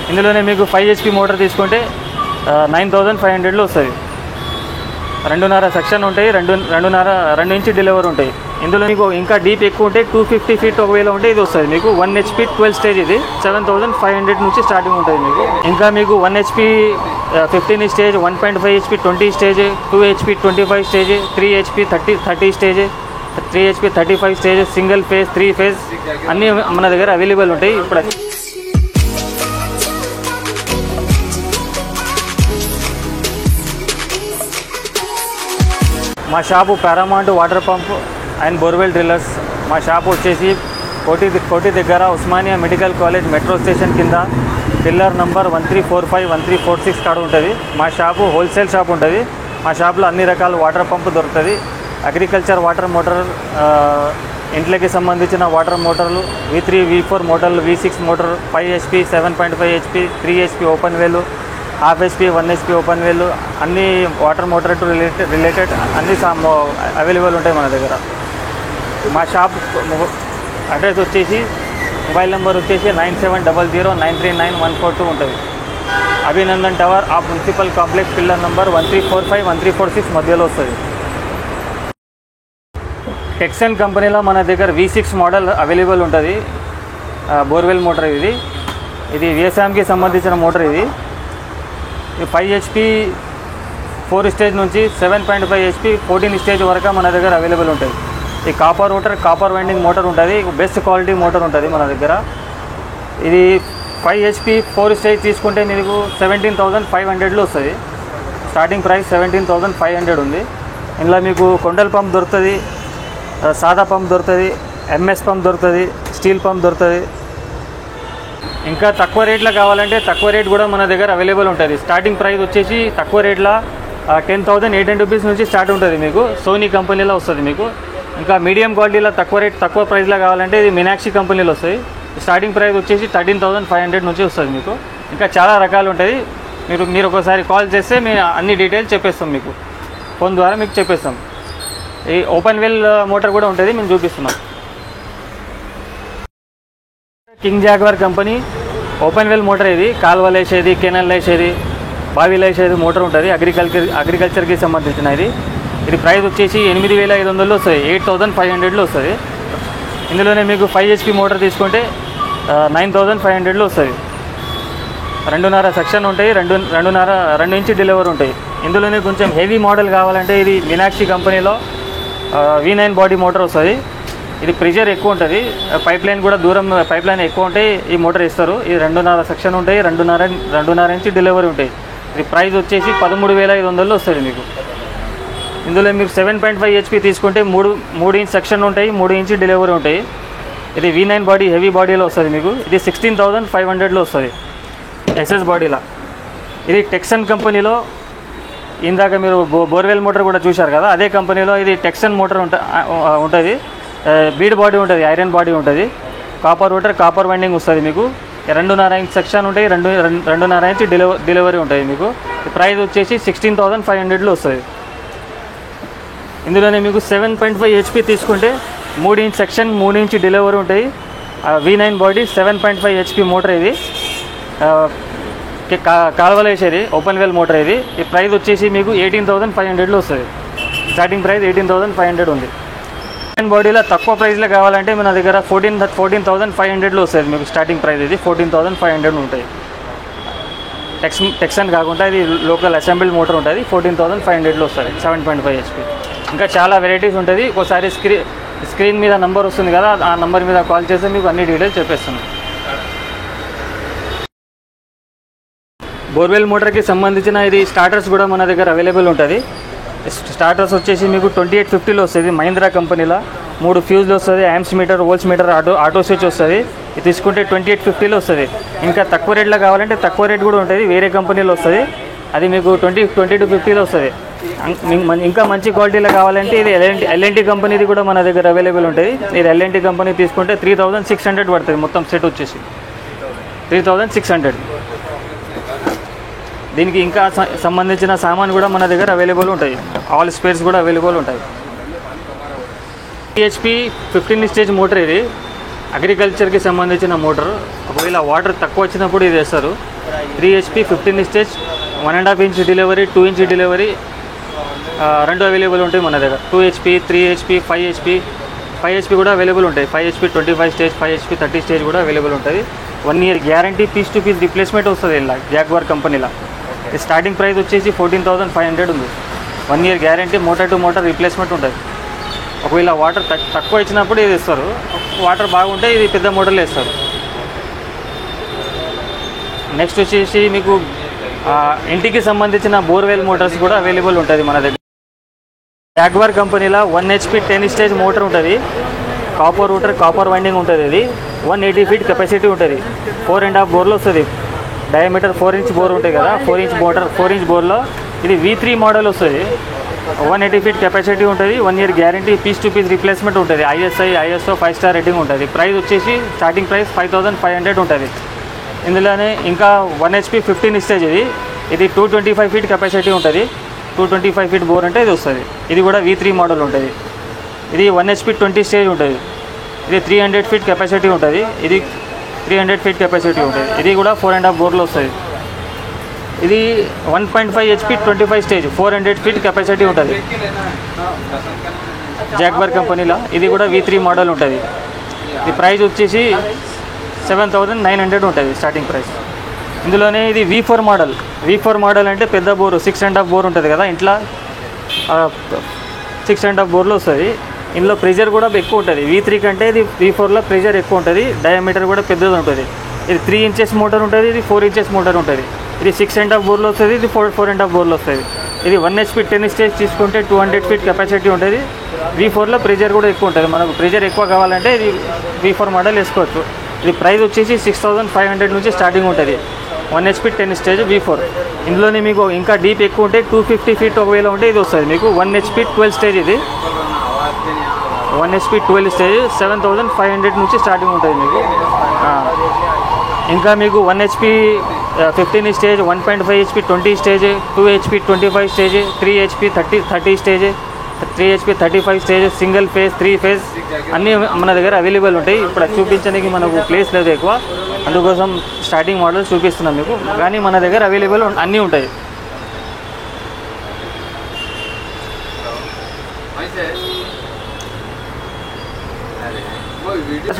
ఇందులోనే మీకు 5 HP motor తీసుకుంటే 9500లో వస్తుంది. 2.5 సెక్షన్ ఉంటాయి, 2 ఇంచ్ డెలివరీ ఉంటాయి. ఇందులో మీకు ఇంకా డీప్ ఎక్కువ ఉంటే 250 ఫీట్ ఒకవేళ ఉంటే ఇది వస్తుంది మీకు 1 HP 12 స్టేజ్. ఇది 7500 నుంచి స్టార్టింగ్ ఉంటుంది మీకు. ఇంకా మీకు 1 HP 15 stage, 1.5 HP 20 stage, 2 HP 25 stage, 3 HP 30 stage, 3 HP 35 stage, single phase, 3 phase అన్నీ మన దగ్గర అవైలబుల్ ఉంటాయి. ఇప్పుడు మా shop Paramount water pump and borewell drillers. మా షాపు వచ్చేసి కోటి దగ్గర Osmania medical college metro station కింద పిల్లర్ నంబర్ 1345 1346 కాడ ఉంటుంది. మా షాపు హోల్సేల్ షాప్ ఉంటుంది. మా షాప్లో అన్ని రకాల వాటర్ పంప్ దొరుకుతుంది. అగ్రికల్చర్ వాటర్ మోటార్, ఇంట్లోకి సంబంధించిన వాటర్ మోటార్లు, V3 V4 మోటార్లు, V6 motor, 5 HP 7.5 HP 3 HP open వేలు, 1/2 HP 1 HP ఓపెన్ వేలు అన్నీ వాటర్ మోటార్ టు రిలేటెడ్ అన్నీ అవైలబుల్ ఉంటాయి మన దగ్గర. మా షాప్ అడ్రస్ వచ్చేసి మొబైల్ నెంబర్ వచ్చేసి 9700939142 ఉంటుంది. అభినందన్ టవర్ ఆ మున్సిపల్ కాంప్లెక్స్ పిల్లర్ నెంబర్ 1345 1346 మధ్యలో వస్తుంది. టెక్సన్ కంపెనీలో మన దగ్గర V6 మోడల్ అవైలబుల్ ఉంటుంది. బోర్వెల్ మోటార్ ఇది వ్యవసాయంకి సంబంధించిన మోటార్. ఇది 5 HP 4 స్టేజ్ నుంచి 7.5 HP 14 స్టేజ్ వరకు మన దగ్గర అవైలబుల్ ఉంటుంది. ఈ కాపర్ వైండింగ్ మోటార్ ఉంటుంది. బెస్ట్ క్వాలిటీ మోటార్ ఉంటుంది మన దగ్గర. ఇది 5 HP 4 స్టేజ్ తీసుకుంటే మీకు 17,500లో వస్తుంది. స్టార్టింగ్ ప్రైస్ 17,500 ఉంది. ఇందులో మీకు కొండల్ పంప్ దొరుకుతుంది, సాదా పంప్ దొరుకుతుంది, MS పంప్ దొరుకుతుంది, స్టీల్ పంప్ దొరుకుతుంది. ఇంకా తక్కువ రేట్లో కావాలంటే తక్కువ రేట్ కూడా మన దగ్గర అవైలబుల్ ఉంటుంది. స్టార్టింగ్ ప్రైస్ వచ్చేసి తక్కువ రేట్లో 10,800 రూపీస్ నుంచి స్టార్ట్ ఉంటుంది మీకు. సోనీ కంపెనీలో వస్తుంది మీకు. ఇంకా మీడియం క్వాలిటీలో తక్కువ ప్రైస్లో కావాలంటే ఇది మీనాక్షి కంపెనీలో వస్తుంది. స్టార్టింగ్ ప్రైస్ వచ్చేసి 13,500 నుంచి వస్తుంది మీకు. ఇంకా చాలా రకాలు ఉంటుంది. మీరు ఒకసారి కాల్ చేస్తే మేము అన్ని డీటెయిల్స్ చెప్పేస్తాం మీకు. ఫోన్ ద్వారా మీకు చెప్పేస్తాం. ఈ ఓపెన్ వెల్ మోటార్ కూడా ఉంటుంది, మేము చూపిస్తున్నాం. King jaguar company open well motor. ఇది కాలువలు వేసేది, కెనాల్ వేసేది, బావిలు వేసేది మోటార్ ఉంటుంది. అగ్రికల్చర్కి సంబంధించిన ఇది ప్రైస్ వచ్చేసి 8,500లో వస్తుంది. 8,500లో వస్తుంది. ఇందులోనే మీకు 5 HP మోటార్ తీసుకుంటే 9,500లో వస్తుంది. 2.5 సెక్షన్ ఉంటాయి, 2 ఇంచ్ డెలివరీ ఉంటాయి. ఇందులోనే కొంచెం హెవీ మోడల్ కావాలంటే ఇది మీనాక్షి కంపెనీలో V9 బాడీ మోటార్ వస్తుంది. ఇది ప్రెషర్ ఎక్కువ ఉంటుంది, పైప్ లైన్ కూడా పైప్ లైన్ ఎక్కువ ఉంటాయి. ఈ మోటార్ ఇస్తారు. ఇది 2.5 సెక్షన్ ఉంటాయి, 2.5 ఇంచ్ డెలివరీ ఉంటాయి. ఇది ప్రైస్ వచ్చేసి 13,500లో వస్తుంది మీకు. ఇందులో మీరు 7.5 HP తీసుకుంటే 3 ఇంచ్ సెక్షన్ ఉంటాయి, 3 ఇంచ్ డెలివరీ ఉంటాయి. ఇది V9 బాడీ హెవీ బాడీలో వస్తుంది మీకు. ఇది 16,500లో వస్తుంది SS బాడీలో. ఇది టెక్సన్ కంపెనీలో ఇందాక మీరు బోర్వెల్ మోటార్ కూడా చూశారు కదా, అదే కంపెనీలో ఇది టెక్సన్ మోటార్ ఉంటుంది. బీడ్ బాడీ ఉంటుంది, ఐరన్ బాడీ ఉంటుంది. కాపర్ వైండింగ్ వస్తుంది మీకు. 2.5 ఇంచ్ సెక్షన్ ఉంటాయి, 2.5 ఇంచ్ డెలివరీ ఉంటుంది మీకు. ప్రైస్ వచ్చేసి 16,500లో వస్తుంది. ఇందులోనే మీకు 7.5 HP తీసుకుంటే 3 ఇంచ్ సెక్షన్, 3 ఇంచ్ డెలివరీ ఉంటాయి. V9 body 7.5 HP motor. ఇది కాలువలు వేసేది ఓపెన్ వెల్ మోటార్. ఇది ఈ ప్రైస్ వచ్చేసి మీకు 18,500లో వస్తుంది. స్టార్టింగ్ ప్రైస్ 18,500 ఉంది. బాడీలో తక్కువ ప్రైస్లో కావాలంటే మన దగ్గర 14,500లో వస్తుంది మీకు. స్టార్టింగ్ ప్రైస్ ఇది 14,500 ఉంటుంది. టెక్సన్ కాకుండా ఇది లోకల్ అసెంబ్లీ మోటార్ ఉంటుంది. 14,500లో వస్తుంది 7.5 HP. ఇంకా చాలా వెరైటీస్ ఉంటుంది. ఒకసారి స్క్రీన్ మీద నంబర్ వస్తుంది కదా, ఆ నంబర్ మీద కాల్ చేస్తే మీకు అన్ని డీటెయిల్స్ చెప్పేస్తున్నాం. బోర్వెల్ మోటార్కి సంబంధించిన ఇది స్టార్టర్స్ కూడా మన దగ్గర అవైలబుల్ ఉంటుంది. స్టార్టర్స్ వచ్చేసి మీకు 2850లో వస్తుంది. మహీంద్రా కంపెనీలో 3 ఫ్యూజ్లు వస్తుంది, amps meter, volts meter, auto switch వస్తుంది. ఇది తీసుకుంటే 2850లో వస్తుంది. ఇంకా తక్కువ రేట్లో కావాలంటే తక్కువ రేట్ కూడా ఉంటుంది, వేరే కంపెనీలో వస్తుంది. అది మీకు 2250లో వస్తుంది. ఇంకా మంచి క్వాలిటీలో కావాలంటే ఇది ఎల్ఎన్టీ కంపెనీది కూడా మన దగ్గర అవైలబుల్ ఉంటుంది. ఇది ఎల్ఎన్టీ కంపెనీ తీసుకుంటే 3600 పడుతుంది. మొత్తం సెట్ వచ్చేసి 3600. దీనికి ఇంకా సంబంధించిన సామాన్ కూడా మన దగ్గర అవైలబుల్ ఉంటాయి. ఆల్ స్పేర్స్ కూడా అవైలబుల్ ఉంటాయి. HP 15 stage motor. ఇది అగ్రికల్చర్కి సంబంధించిన మోటార్. ఒకవేళ వాటర్ తక్కువ వచ్చినప్పుడు ఇది వేస్తారు. 3 HP 15 stage 1.5 inch delivery, 2 inch delivery రెండు అవైలబుల్ ఉంటాయి మన దగ్గర. 2 HP, 3 HP, 5 HP కూడా అవైలబుల్ ఉంటాయి. 5 HP 25 స్టేజ్, 5 HP 30 స్టేజ్ కూడా అవైలబుల్ ఉంటుంది. 1 year guarantee, piece to piece replacement వస్తుంది ఇలా జాగ్వార్ కంపెనీలో. స్టార్టింగ్ ప్రైస్ వచ్చేసి 14,500 ఉంది. 1 year guarantee, motor to motor replacement ఉంటుంది. ఒకవేళ వాటర్ తక్కువ ఇచ్చినప్పుడు ఇది ఇస్తారు, వాటర్ బాగుంటే ఇది పెద్ద మోటార్లు వేస్తారు. నెక్స్ట్ వచ్చేసి మీకు ఇంటికి సంబంధించిన బోర్వెల్ మోటార్స్ కూడా అవైలబుల్ ఉంటుంది మన దగ్గర. జాగ్వార్ కంపెనీలో 1 HP 10 స్టేజ్ మోటార్ ఉంటుంది. కాపర్ రూటర్, కాపర్ వైండింగ్ ఉంటుంది. ఇది 180 ఫీట్ కెపాసిటీ ఉంటుంది. 4.5 బోర్లో వస్తుంది. డయామీటర్ 4 ఇంచ్ బోర్ ఉంటుంది కదా, 4 ఇంచ్ మోటార్, 4 ఇంచ్ బోర్లో ఇది V3 మోడల్ వస్తుంది. 180 ఫీట్ కెపాసిటీ ఉంటుంది. 1 year guarantee, piece to piece replacement ఉంటుంది. ISO 5 స్టార్ రేటింగ్ ఉంటుంది. ప్రైస్ వచ్చేసి స్టార్టింగ్ ప్రైస్ 5,500 ఉంటుంది. ఇందులోనే ఇంకా 1 HP 15 స్టేజ్ ఇది 225 ఫీట్ కెపాసిటీ ఉంటుంది. 225 ఫీట్ బోర్ అంటే ఇది వస్తుంది. ఇది కూడా V3 మోడల్ ఉంటుంది. ఇది 1 HP 20 స్టేజ్ ఉంటుంది. ఇది 300 ఫీట్ కెపాసిటీ ఉంటుంది. ఇది 300 ఫీట్ కెపాసిటీ ఉంటుంది. ఇది కూడా 4.5 బోర్లో వస్తుంది. ఇది 1.5 HP 25 స్టేజ్ 400 ఫీట్ కెపాసిటీ ఉంటుంది జాగ్వార్ కంపెనీలో. ఇది కూడా V3 మోడల్ ఉంటుంది. ఇది ప్రైస్ వచ్చేసి 7,900 ఉంటుంది స్టార్టింగ్ ప్రైస్. ఇందులోనే ఇది V4 మోడల్. V4 మోడల్ అంటే పెద్ద బోరు, 6.5 బోర్ ఉంటుంది కదా ఇంట్లో, 6.5 బోర్లో వస్తుంది. ఇందులో ప్రెషర్ కూడా ఎక్కువ ఉంటుంది. V3 కంటే ఇది V4లో ప్రెషర్ ఎక్కువ ఉంటుంది. డయామీటర్ కూడా పెద్దది ఉంటుంది. ఇది 3 ఇంచెస్ మోటార్ ఉంటుంది. ఇది 4 ఇంచెస్ మోటార్ ఉంటుంది. ఇది 6.5 బోర్లో వస్తుంది. ఇది 4.5 బోర్లో వస్తుంది. ఇది 1 HP 10 స్టేజ్ తీసుకుంటే 200 ఫీట్ కెపాసిటీ ఉంటుంది. V4లో ప్రెషర్ కూడా ఎక్కువ ఉంటుంది. మనకు ప్రెషర్ ఎక్కువ కావాలంటే ఇది V4 మోడల్ వేసుకోవచ్చు. ఇది ప్రైస్ వచ్చేసి 6,500 నుంచి స్టార్టింగ్ ఉంటుంది. 1 HP 10 స్టేజ్ V4. ఇందులోనే మీకు ఇంకా డీప్ ఎక్కువ ఉంటే 250 ఫీట్ ఒకవేళ ఉంటే ఇది వస్తుంది మీకు 1 HP 12 స్టేజ్. ఇది 1 HP 12 స్టేజ్ 7,500 నుంచి స్టార్టింగ్ ఉంటుంది మీకు. ఇంకా మీకు 1 HP 15 stage, 1.5 HP 20 stage, 2 HP 25 stage, 3 HP 30 stage, 3 HP 35 stage, single phase, 3 phase అన్నీ మన దగ్గర అవైలబుల్ ఉంటాయి. ఇప్పుడు చూపించడానికి మనకు ప్లేస్ లేదు ఎక్కువ, అందుకోసం స్టార్టింగ్ మోడల్స్ చూపిస్తున్నాం మీకు. కానీ మన దగ్గర అవైలబుల్ అన్నీ ఉంటాయి.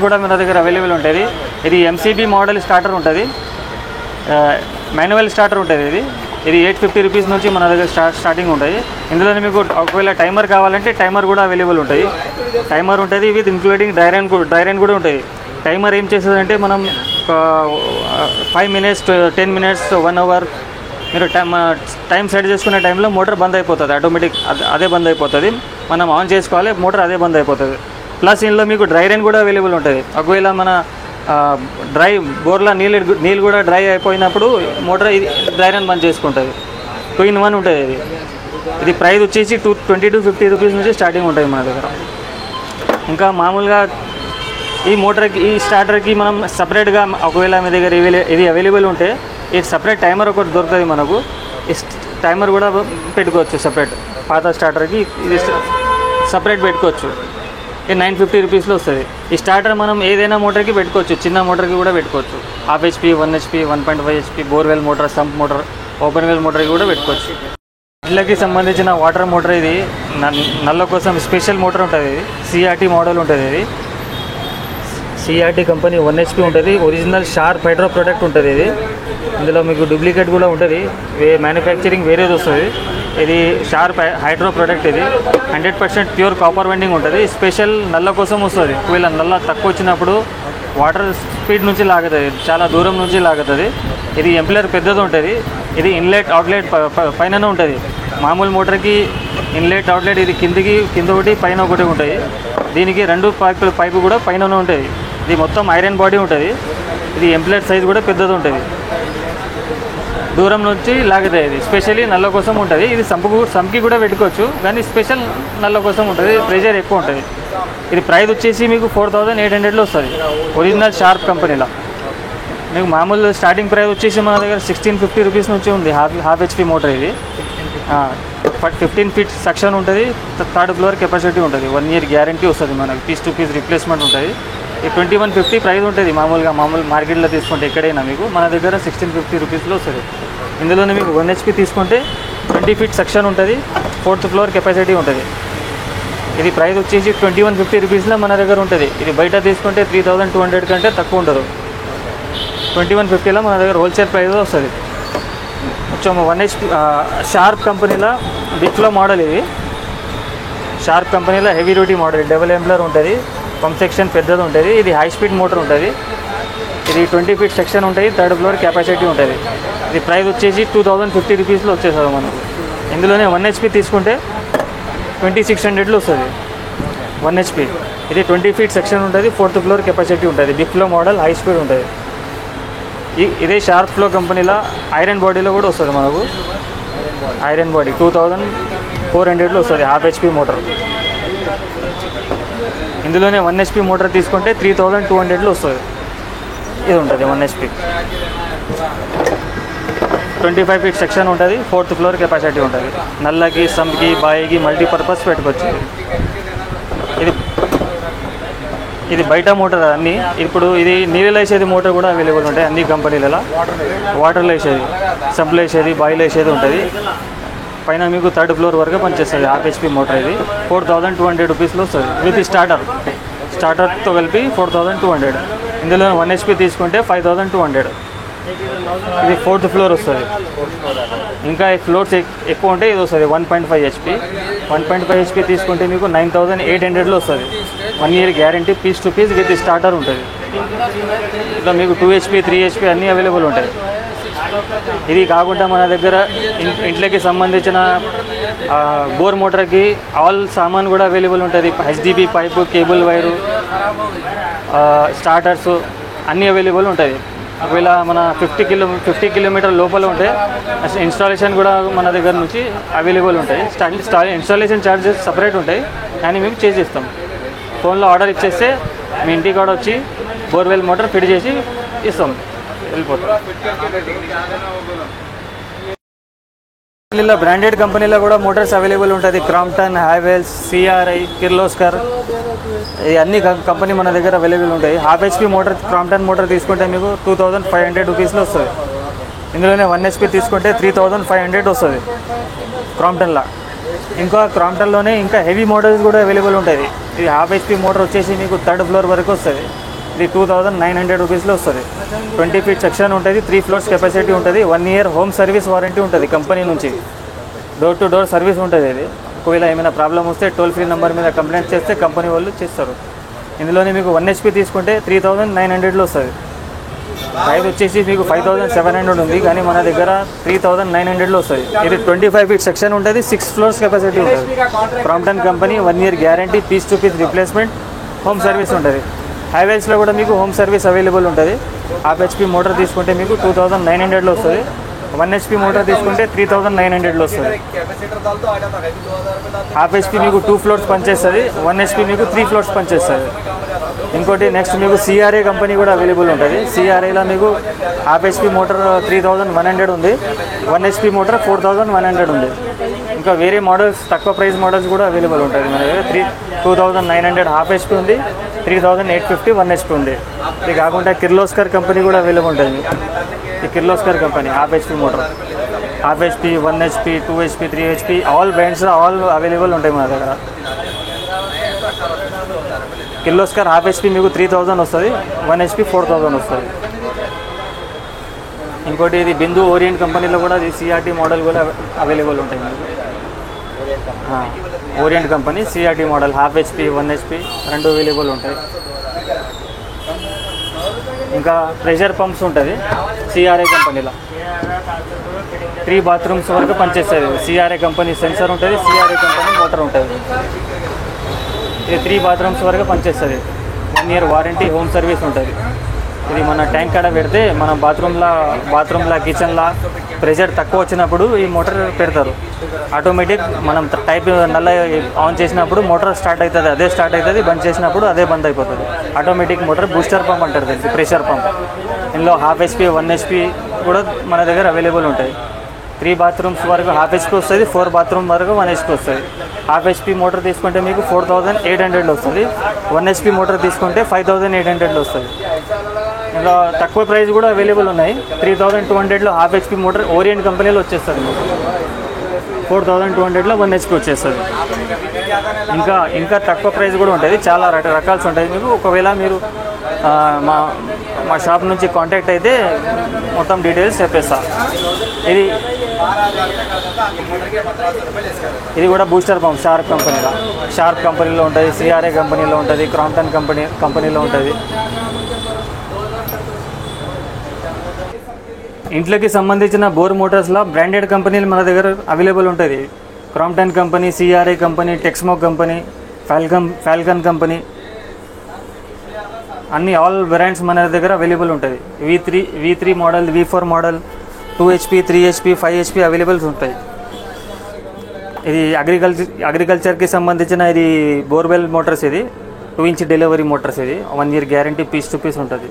కూడా మన దగ్గర అవైలబుల్ ఉంటుంది. ఇది MCB మోడల్ స్టార్టర్ ఉంటుంది. మాన్యువల్ స్టార్టర్ ఉంటుంది. ఇది 850 రూపీస్ నుంచి మన దగ్గర స్టార్టింగ్ ఉంటుంది. ఇందులోనే మీకు ఒకవేళ టైమర్ కావాలంటే టైమర్ కూడా అవైలబుల్ ఉంటుంది. టైమర్ ఉంటుంది విత్ ఇంక్లూడింగ్ డ్రైరన్ కూడా ఉంటుంది. టైమర్ ఏం చేస్తుందంటే మనం 5 మినిట్స్, 10 మినిట్స్, 1 అవర్ మీరు టైం సెట్ చేసుకునే టైంలో మోటార్ బంద్ అయిపోతుంది. ఆటోమేటిక్ అదే బంద్ అయిపోతుంది. మనం ఆన్ చేసుకోవాలి, మోటార్ అదే బంద్ అయిపోతుంది. ప్లస్ ఇందులో మీకు డ్రైరన్ కూడా అవైలబుల్ ఉంటుంది. ఒకవేళ మన డ్రై బోర్లో నీళ్ళు కూడా డ్రై అయిపోయినప్పుడు మోటార్ ఇది డ్రైరన్ బంద్ చేసుకుంటుంది. 2 in 1 ఉంటుంది. ఇది ప్రైస్ వచ్చేసి 20 to 50 రూపీస్ నుంచి స్టార్టింగ్ ఉంటుంది మన దగ్గర. ఇంకా మామూలుగా ఈ మోటార్కి, ఈ స్టార్టర్కి మనం సపరేట్గా ఒకవేళ మీ దగ్గర ఇది అవైలబుల్ ఉంటే ఈ సపరేట్ టైమర్ ఒకటి దొరుకుతుంది మనకు. ఈ టైమర్ కూడా పెట్టుకోవచ్చు సపరేట్. పాత స్టార్టర్కి ఇది సపరేట్ పెట్టుకోవచ్చు. ఇది 950 రూపీస్లో వస్తుంది. ఈ స్టార్టర్ మనం ఏదైనా మోటార్కి పెట్టుకోవచ్చు. చిన్న మోటార్కి కూడా పెట్టుకోవచ్చు. 1/2 HP, 1 HP, 1.5 HP, borewell motor, sump motor, open well మోటార్కి కూడా పెట్టుకోవచ్చు. ఇళ్ళకి సంబంధించిన వాటర్ మోటార్. ఇది నల్ల కోసం స్పెషల్ మోటార్ ఉంటుంది. ఇది CRT మోడల్ ఉంటుంది. ఇది CRT కంపెనీ 1 HP ఉంటుంది. ఒరిజినల్ షార్ప్ హైడ్రో ప్రొడక్ట్ ఉంటుంది. ఇది ఇందులో మీకు డూప్లికేట్ కూడా ఉంటుంది. మ్యానుఫ్యాక్చరింగ్ వేరేది వస్తుంది. ఇది షార్ప్ హైడ్రో ప్రొడక్ట్. ఇది 100% ప్యూర్ కాపర్ వైండింగ్ ఉంటుంది. స్పెషల్ నల్ల కోసం వస్తుంది. ఒకవేళ నల్ల తక్కువ వచ్చినప్పుడు వాటర్ స్పీడ్ నుంచి లాగుతుంది, చాలా దూరం నుంచి లాగుతుంది. ఇది ఎంప్లర్ పెద్దది ఉంటుంది. ఇది ఇన్లెట్ అవుట్లెట్ పైన ఉంటుంది. మామూలు మోటార్కి ఇన్లెట్ అవుట్లెట్ ఇది కింద ఒకటి పైన ఒకటి ఉంటాయి. దీనికి 2 పైపు కూడా పైన ఉంటాయి. ఇది మొత్తం ఐరన్ బాడీ ఉంటుంది. ఇది ఎంప్లర్ సైజ్ కూడా పెద్దది ఉంటుంది. దూరం నుంచి లాగుతాయి. ఇది స్పెషల్లీ నల్ల కోసం ఉంటుంది. ఇది సంకి కూడా పెట్టుకోవచ్చు, కానీ స్పెషల్ నల్ల కోసం ఉంటుంది. ప్రెషర్ ఎక్కువ ఉంటుంది. ఇది ప్రైస్ వచ్చేసి మీకు 4,800లో వస్తుంది. ఒరిజినల్ షార్ప్ కంపెనీలో. మీకు మామూలు స్టార్టింగ్ ప్రైస్ వచ్చేసి మన దగ్గర 1650 రూపీస్ నుంచి ఉంది. Half HP motor. ఇది 15 ఫీట్ సెక్షన్ ఉంటుంది. 3rd ఫ్లోర్ కెపాసిటీ ఉంటుంది. 1 ఇయర్ గ్యారంటీ వస్తుంది మనకి. పీస్ టు పీస్ రిప్లేస్మెంట్ ఉంటుంది. ఈ 2150 ప్రైస్ ఉంటుంది మామూలు మార్కెట్లో తీసుకుంటే ఎక్కడైనా మీకు మన దగ్గర 1650 రూపీస్లో వస్తుంది. ఇందులోనే మీకు 1 HP తీసుకుంటే 20 feet సెక్షన్ ఉంటుంది, 4th ఫ్లోర్ కెపాసిటీ ఉంటుంది. ఇది ప్రైస్ వచ్చేసి 2150 రూపీస్లో మన దగ్గర ఉంటుంది. ఇది బయట తీసుకుంటే 3200 కంటే తక్కువ ఉండదు. 2150లో మన దగ్గర హోల్సేల్ ప్రైస్లో వస్తుంది. కొంచెం 1 HP షార్ప్ కంపెనీలో బిగ్లో మోడల్. ఇది షార్ప్ కంపెనీలో హెవీ డ్యూటీ మోడల్, డబుల్ ఎంప్లర్ ఉంటుంది, పంప్ సెక్షన్ పెద్దది ఉంటుంది. ఇది హై స్పీడ్ మోటార్ ఉంటుంది. ఇది 20 feet సెక్షన్ ఉంటుంది, 3rd ఫ్లోర్ కెపాసిటీ ఉంటుంది. ఇది ప్రైస్ వచ్చేసి 2050 రూపీస్లో వచ్చేస్తుంది మనకు. ఇందులోనే 1 HP తీసుకుంటే 2600లో వస్తుంది 1 HP. ఇది 20 feet సెక్షన్ ఉంటుంది, 4th ఫ్లోర్ కెపాసిటీ ఉంటుంది, బిగ్లో మోడల్, హై స్పీడ్ ఉంటుంది. ఇదే షార్ప్ ఫ్లో కంపెనీలో ఐరన్ బాడీలో కూడా వస్తుంది మనకు. ఐరన్ బాడీ 2400లో వస్తుంది, ½ HP మోటార్. ఇందులోనే 1 HP మోటార్ తీసుకుంటే 3200లో వస్తుంది. ఇది ఉంటుంది 1 HP. 25 feet సెక్షన్ ఉంటుంది, 4th ఫ్లోర్ కెపాసిటీ ఉంటుంది. నల్లకి, సంప్కి, బాయికి మల్టీపర్పస్ పెట్టుకోవచ్చు. ఇది బయట మోటార్ అన్నీ. ఇప్పుడు ఇది నీళ్ళలో వేసేది మోటార్ కూడా అవైలబుల్ ఉంటాయి అన్ని కంపెనీలలో. వాటర్లో వేసేది, సబ్లో వేసేది, బాయిలో వేసేది ఉంటుంది. పైన మీకు 3rd ఫ్లోర్ వరకు పనిచేస్తుంది. ½ HP మోటార్. ఇది 4200 రూపీస్లో వస్తుంది విత్ స్టార్టర్తో కలిపి 4200. ఇందులో 1 HP తీసుకుంటే 5200. ఇది 4th ఫ్లోర్ వస్తుంది. ఇంకా ఫ్లోర్స్ ఎక్కువ ఉంటే ఇది వస్తుంది 1.5 HP. 1.5 HP తీసుకుంటే మీకు 9800లో వస్తుంది. 1 year guarantee, piece to piece with starter ఉంటుంది. ఇంకా మీకు 2 HP 3 HP అన్నీ అవైలబుల్ ఉంటాయి. ఇది కాకుండా మన దగ్గర ఇంట్లోకి సంబంధించిన బోర్ మోటార్కి ఆల్ సామాన్ కూడా అవైలబుల్ ఉంటుంది. HDB pipe, cable wire, starters అన్నీ అవైలబుల్ ఉంటుంది. ఒకవేళ మన 50 కిలోమీటర్ లోపల ఉంటే ఇన్స్టాలేషన్ కూడా మన దగ్గర నుంచి అవైలబుల్ ఉంటాయి. ఇన్స్టాలేషన్ ఛార్జెస్ సపరేట్ ఉంటాయి, కానీ మేము చేసేస్తాం. ఫోన్లో ఆర్డర్ ఇచ్చేస్తే మీ ఇంటికి కూడా వచ్చి బోర్వెల్ మోటార్ ఫిట్ చేసి ఇస్తాం, వెళ్ళిపోతాం. బ్రాండెడ్ కంపెనీలో కూడా మోటార్స్ అవైలబుల్ ఉంటుంది. క్రాంప్టన్, హ్యావెల్స్, CRI, కిర్లోస్కర్, ఈ అన్ని కంపెనీ మన దగ్గర అవైలబుల్ ఉంటాయి. ½ HP మోటార్, క్రాంప్టన్ మోటార్ తీసుకుంటే మీకు 2500 రూపీస్లో వస్తుంది. ఇందులోనే 1 HP తీసుకుంటే 3500 వస్తుంది క్రాంప్టన్లో. ఇంకా క్రాంప్టన్లోనే ఇంకా హెవీ మోడల్స్ కూడా అవైలబుల్ ఉంటుంది. ఇది ½ HP మోటార్ వచ్చేసి మీకు 3rd ఫ్లోర్ వరకు వస్తుంది. ఇది 2900 రూపీస్లో వస్తుంది. 20 feet సెక్షన్ ఉంటుంది, 3 floors కెపాసిటీ ఉంటుంది. 1 year హోమ్ సర్వీస్ వారంటీ ఉంటుంది కంపెనీ నుంచి. డోర్ టు డోర్ సర్వీస్ ఉంటుంది. ఇది ఒకవేళ ఏమైనా ప్రాబ్లం వస్తే టోల్ ఫ్రీ నెంబర్ మీద కంప్లైంట్ చేస్తే కంపెనీ వాళ్ళు చేస్తారు. ఇందులోనే మీకు 1 HP తీసుకుంటే 3900లో వస్తుంది. ప్రైస్ వచ్చేసి మీకు 5700 ఉంది, కానీ మన దగ్గర 3900లో వస్తుంది. ఇది 25 feet సెక్షన్ ఉంటుంది, 6 floors కెపాసిటీ ఉంటుంది. Crompton company, 1 year guarantee, piece to piece replacement, home service ఉంటుంది. హైవేస్లో కూడా మీకు హోమ్ సర్వీస్ అవైలబుల్ ఉంటుంది. ½ HP మోటార్ తీసుకుంటే మీకు 2900లో వస్తుంది. 1 HP మోటార్ తీసుకుంటే 3900లో వస్తుంది. ½ HP మీకు 2 floors పనిచేస్తుంది, 1 HP మీకు 3 floors పనిచేస్తుంది. ఇంకోటి నెక్స్ట్ మీకు CRI కంపెనీ కూడా అవైలబుల్ ఉంటుంది. CRIలో మీకు ½ HP మోటార్ 3100 ఉంది, 1 HP మోటార్ 4100 ఉంది. ఇంకా వేరే మోడల్స్, తక్కువ ప్రైస్ మోడల్స్ కూడా అవైలబుల్ ఉంటుంది. మన దగ్గర 2900 ½ HP ఉంది, 3850 1 HP ఉంది. ఇది కాకుండా కిర్లోస్కర్ కంపెనీ కూడా అవైలబుల్ ఉంటుంది. ఈ Kirloskar company ½ HP motor, ½ HP 1 HP 2 HP 3 HP all brands all available ఉంటాయి మన దగ్గర. కిర్లోస్కర్ ½ HP మీకు 3000 వస్తుంది, 1 HP 4000 వస్తుంది. ఇంకోటి ఇది బిందు ఓరియంట్ కంపెనీలో కూడా ఇది CRT మోడల్ కూడా అవైలబుల్ ఉంటాయి మీకు. Orient company CRT model ½ HP 1 HP రెండు అవైలబుల్ ఉంటాయి. ఇంకా ప్రెషర్ పంప్స్ ఉంటుంది CRI కంపెనీలో. 3 bathrooms వరకు పనిచేస్తుంది. CRI కంపెనీ సెన్సర్ ఉంటుంది, CRI కంపెనీ మోటార్ ఉంటుంది. ఇది 3 bathrooms వరకు పనిచేస్తుంది. 1 year వారంటీ, హోమ్ సర్వీస్ ఉంటుంది. ఇది మన ట్యాంక్ కాడ పెడితే మన బాత్రూమ్లో కిచెన్లో ప్రెషర్ తక్కువ వచ్చినప్పుడు ఈ మోటార్ పెడతారు. ఆటోమేటిక్ మనం టైప్ నల్ల ఆన్ చేసినప్పుడు మోటార్ స్టార్ట్ అవుతుంది, అదే స్టార్ట్ అవుతుంది. బంద్ చేసినప్పుడు అదే బంద్ అయిపోతుంది. ఆటోమేటిక్ మోటార్ బూస్టర్ పంప్ అంటారు దీనికి, ప్రెషర్ పంప్. ఇందులో ½ HP 1 HP కూడా మన దగ్గర అవైలబుల్ ఉంటాయి. 3 bathrooms వరకు హాఫ్ హెచ్పి వస్తుంది, 4 bathroom వరకు 1 HP వస్తుంది. హాఫ్ హెచ్పి మోటార్ తీసుకుంటే మీకు 4800 వస్తుంది, 1 HP మోటార్ తీసుకుంటే 5800 వస్తుంది. ఇంకా తక్కువ ప్రైస్ కూడా అవైలబుల్ ఉన్నాయి. 3200లో హాఫ్ హెచ్పి మోటార్ ఓరియంట్ కంపెనీలో వచ్చేస్తుంది మీకు. 4200లో 1 HP వచ్చేస్తుంది. ఇంకా తక్కువ ప్రైస్ కూడా ఉంటుంది, చాలా రకాల్స్ ఉంటాయి మీకు. ఒకవేళ మీరు మా షాప్ నుంచి కాంటాక్ట్ అయితే మొత్తం డీటెయిల్స్ చెప్పేస్తా. ఇది కూడా బూస్టర్ పంప్ షార్ప్ కంపెనీలో ఉంటుంది, సిఆర్ఏ కంపెనీలో ఉంటుంది, క్రాంప్టన్ కంపెనీలో ఉంటుంది. ఇంట్లోకి సంబంధించిన బోర్ మోటార్స్లో బ్రాండెడ్ కంపెనీలు మన దగ్గర అవైలబుల్ ఉంటుంది. Crompton company, CRA company, Texmo company, Falcon company, అన్ని ఆల్ బ్రాండ్స్ మన దగ్గర అవైలబుల్ ఉంటుంది. V3 model, V4 model, 2 HP, 3 HP, 5 HP availables ఉంటాయి. ఇది అగ్రికల్చర్కి సంబంధించిన ఇది బోర్వెల్ మోటార్స్. ఇది 2 inch డెలివరీ మోటార్స్. ఇది 1 year guarantee, piece to piece ఉంటుంది.